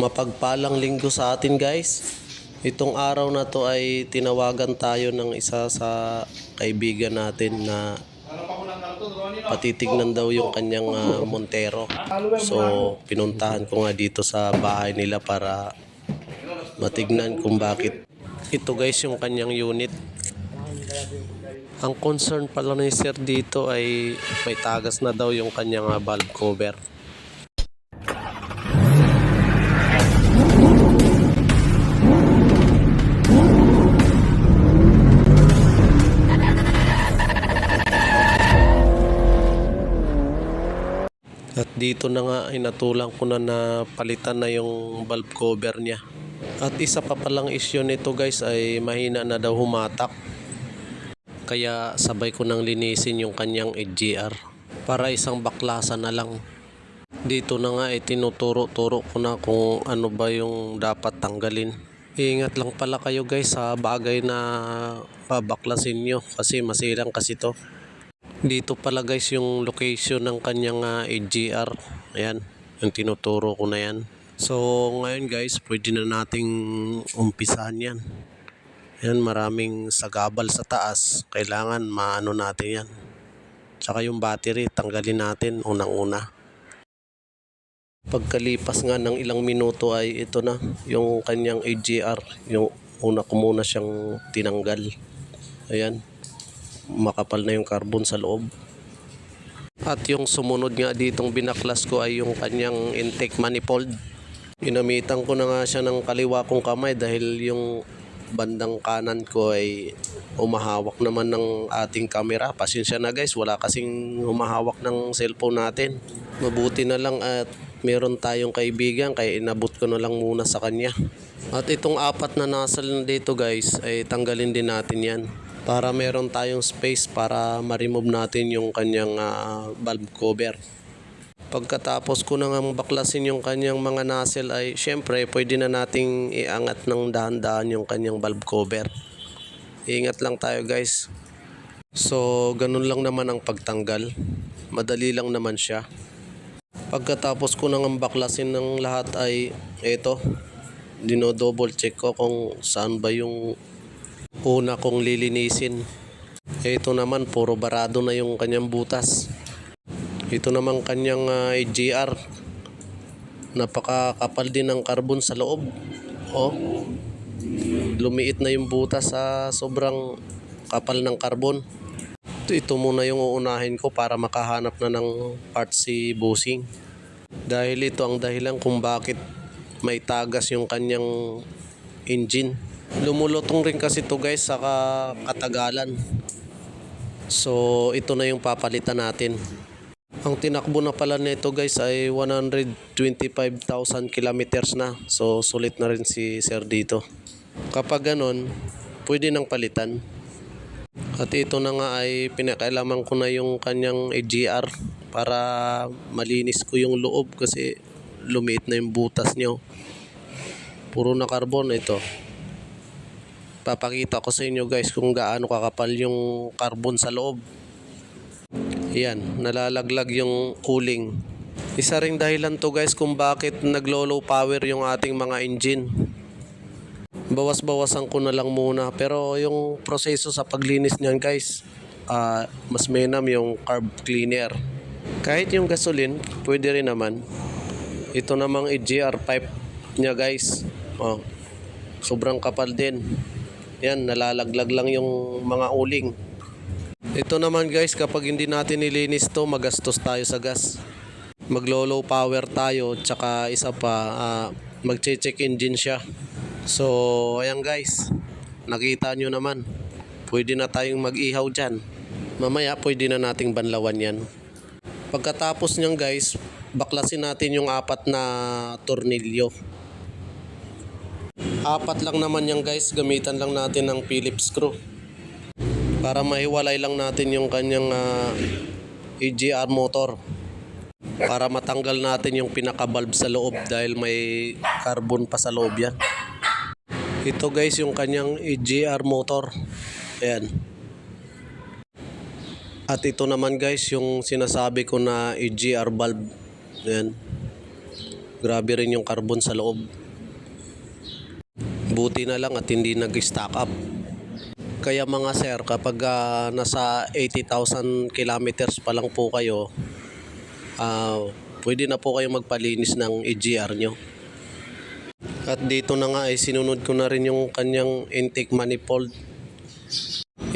Mapagpalang linggo sa atin guys. Itong araw na to ay tinawagan tayo ng isa sa kaibigan natin na patitignan daw yung kanyang Montero. So pinuntahan ko nga dito sa bahay nila para matignan kung bakit ito guys yung kanyang unit. Ang concern pala ni sir dito ay may tagas na daw yung kanyang valve cover. At dito na nga ay natulang ko na palitan na yung valve cover niya. At isa pa palang issue nito guys ay mahina na daw humatak. Kaya sabay ko nang linisin yung kanyang EGR para isang baklasan na lang. Dito na nga ay tinuturo-turo ko na kung ano ba yung dapat tanggalin. Ingat lang pala kayo guys sa bagay na babaklasin nyo kasi masilang kasi to. Dito pala guys yung location ng kanyang EGR. Ayan, yung tinuturo ko na yan. So ngayon guys, pwede na nating umpisahan yan. Ayan, maraming sagabal sa taas. Kailangan maano natin yan. Tsaka yung battery, tanggalin natin unang-una. Pagkalipas nga ng ilang minuto ay ito na yung kanyang EGR. Yung una ko muna siyang tinanggal. Ayan, makapal na yung carbon sa loob. At yung sumunod nga ditong binaklas ko ay yung kanyang intake manifold. Ginamitan ko na nga siya ng kaliwa kong kamay dahil yung bandang kanan ko ay humahawak naman ng ating camera. Pasensya na guys, wala kasing humahawak ng cellphone natin. Mabuti na lang at meron tayong kaibigan kaya inabot ko na lang muna sa kanya. At itong apat na nozzle dito guys ay tanggalin din natin yan para meron tayong space para ma-remove natin yung kanyang valve cover. Pagkatapos ko nang baklasin yung kanyang mga nozzle ay syempre pwede na nating iangat ng dahan-dahan yung kanyang valve cover. Ingat lang tayo guys. So ganun lang naman ang pagtanggal. Madali lang naman siya. Pagkatapos ko nang baklasin ng lahat ay eto, dino-double check ko kung saan ba yung una kong lilinisin. Ito naman puro barado na yung kanyang butas. Ito naman kanyang EGR. Napakakapal din ng carbon sa loob. Oh, lumiit na yung butas sa sobrang kapal ng carbon. Ito muna yung uunahin ko para makahanap na ng parts si bossing. Dahil ito ang dahilan kung bakit may tagas yung kanyang engine. Lumulutong rin kasi to guys sa katagalan. So ito na yung papalitan natin. Ang tinakbo na pala nito guys ay 125,000 kilometers na. So sulit na rin si sir dito. Kapag ganon, pwede nang palitan. At ito na nga ay pinakailaman ko na yung kanyang EGR para malinis ko yung loob kasi lumiit na yung butas nyo. Puro na carbon ito. Papakita ko sa inyo guys kung gaano kakapal yung carbon sa loob. Ayan, nalalaglag yung cooling. Isa ring dahilan to guys kung bakit naglo-low power yung ating mga engine. Bawas-bawasan ko na lang muna. Pero yung proseso sa paglinis niyan guys, mas mainam yung carb cleaner. Kahit yung gasoline, pwede rin naman. Ito namang EGR pipe niya guys. Sobrang kapal din. Yan, nalalaglag lang yung mga uling. Ito naman guys, kapag hindi natin nilinis to, magastos tayo sa gas. Maglo-low power tayo, tsaka isa pa, magche-check engine siya. So, ayan guys, nakita nyo naman. Pwede na tayong mag-ihaw dyan. Mamaya, pwede na nating banlawan yan. Pagkatapos nyan guys, baklasin natin yung apat na tornilyo. Apat lang naman yan guys, gamitan lang natin ng Phillips screw. Para mahiwalay lang natin yung kanyang EGR motor. Para matanggal natin yung pinaka-valve sa loob dahil may carbon pa sa loob yan. Ito guys yung kanyang EGR motor. Ayan. At ito naman guys yung sinasabi ko na EGR valve. Ayan. Grabe rin yung carbon sa loob. Buti na lang at hindi nag-stack up. Kaya mga sir, kapag nasa 80,000 kilometers pa lang po kayo, pwede na po kayo magpalinis ng EGR nyo. At dito na nga ay sinunod ko na rin yung kanyang intake manifold.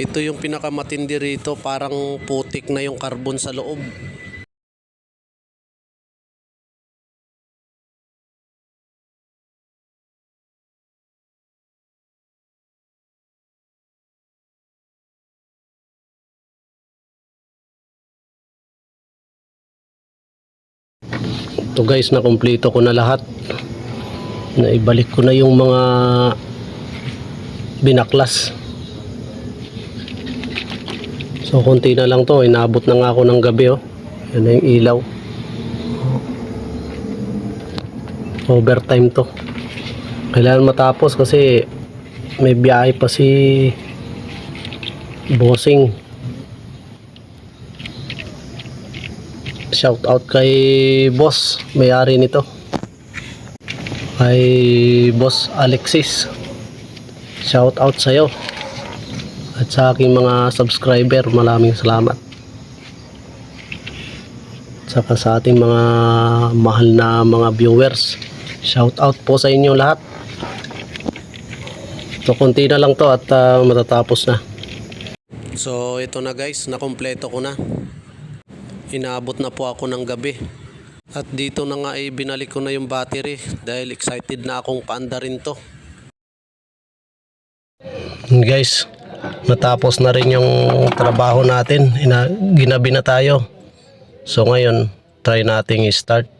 Ito yung pinakamatindi rito, parang putik na yung carbon sa loob. Ito guys, na kumpleto ko na lahat. Naibalik ko na yung mga binaklas. So konti na lang to, inabot na nga ako ng gabi oh. Yan na yung ilaw. Overtime to. Kailangan matapos kasi may biyahe pa si bossing. Shout out kay boss, may-ari nito. Kay boss Alexis. Shout out sa'yo. At sa aking mga subscriber, maraming salamat. Saka sa ating mga mahal na mga viewers, shout out po sa inyo lahat. So konti na lang to at matatapos na. So ito na guys, nakumpleto ko na. Inaabot na po ako ng gabi. At dito na nga ay binalik ko na yung battery dahil excited na akong paandarin to. Guys, natapos na rin yung trabaho natin. Ginabi na tayo. So ngayon, try nating i-start.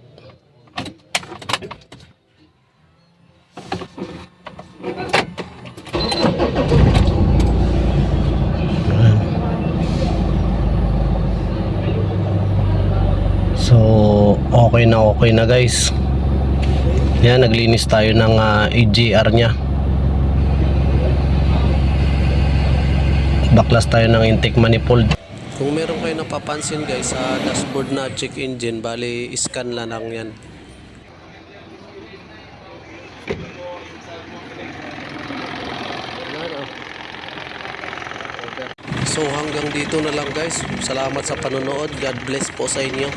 So okay na guys. Yan, naglinis tayo ng EGR nya. Baklas tayo ng intake manifold. Kung meron kayo napapansin guys sa dashboard na check engine, bali scan lang yan. So hanggang dito na lang guys. Salamat sa panonood. God bless po sa inyo.